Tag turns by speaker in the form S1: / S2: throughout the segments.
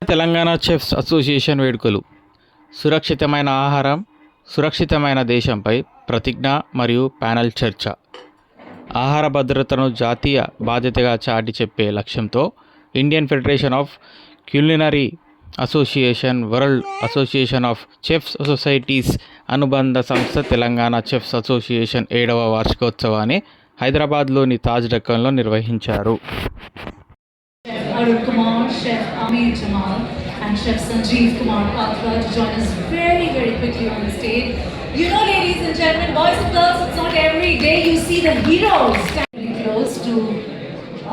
S1: Telangana chefs association వేడుకలు. సురక్షితమైన ఆహారం, సురక్షితమైన దేశంపై ప్రతిజ్ఞ మరియు ప్యానెల్ చర్చ. ఆహార భద్రతను జాతీయ బాధ్యతగా చాటి చెప్పే లక్ష్యంతో Indian federation of culinary association, world association of chefs societies అనుబంధ సంస్థ తెలంగాణ చెఫ్స్ అసోసియేషన్ 7వ వార్షికోత్సవాన్ని హైదరాబాద్లోని తాజ్ డక్కన్లో నిర్వహించారు.
S2: Arun Kumar, Chef Amir Jamal and Chef Sanjeev Kumar Katra to join us very quickly on the stage. You know, ladies and gentlemen, boys and girls, it's not every day you see the heroes standing close to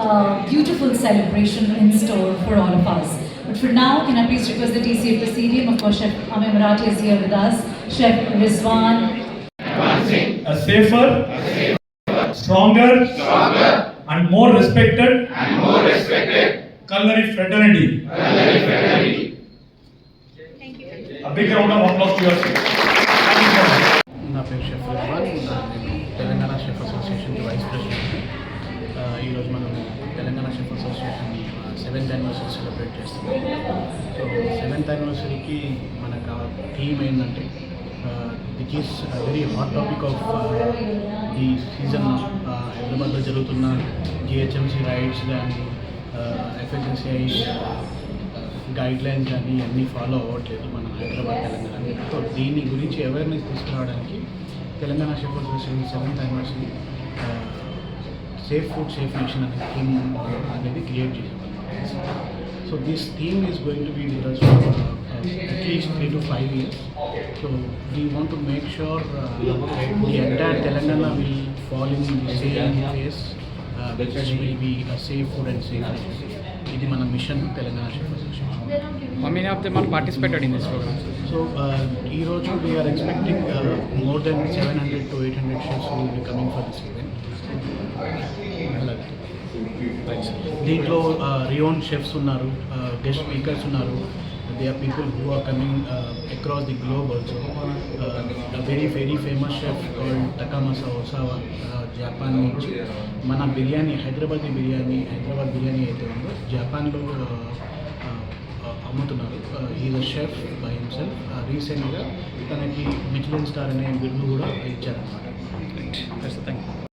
S2: a beautiful celebration in store for all of us. But for now, can I please request the TCA Presidium? Of course, Chef Amir Marathi is here with us. Chef Rizwan.
S3: A safer, stronger, and more respected culinary fraternity. A big round of applause to yourself.
S4: నా పేరు chef Rizwan. నేను Telangana chef association vice president. ఈరోజు మనం Telangana chef association 7th anniversary celebrate చేస్తున్నాం. So 7th యానివర్సరీకి మనకు theme ఏంటంటే which is very hot topic of the season. హైదరాబాద్లో జరుగుతున్న జిహెచ్ఎంసీ రైడ్స్ కానీ ఎఫ్ఎస్ఎస్ఐ గైడ్లైన్స్ కానీ అన్నీ ఫాలో అవ్వట్లేదు మన హైదరాబాద్ తెలంగాణ. సో దీని గురించి అవేర్నెస్ తీసుకురావడానికి Telangana chef association 7th anniversary safe food safe nation అనే థీమ్ అనేది క్రియేట్ చేసాం. So this theme is going to be with us for at least 3 to 5 years. So we want to make sure the entire Telangana will fall in the same phase, which will be a safe food and safe nation. ఇది మన mission Telangana chef association.
S5: How many of them are participated in this program?
S4: So ఈరోజు we are expecting more than 700 to 800 chefs who will be coming for this event. దీంట్లో rayon chefs ఉన్నారు, guest speakers ఉన్నారు. They are people who are coming across the globe also. A very famous chef called Takamasa Osawa, Japan నుంచి మన బిర్యానీ హైదరాబాద్ బిర్యానీ అయితే ఉందో జపాన్లో అమ్ముతున్నారు. Is a chef by himself. రీసెంట్గా తనకి మిచెలిన్ స్టార్ అనే బిరుదు కూడా ఇచ్చారన్నమాట.
S5: Thank you.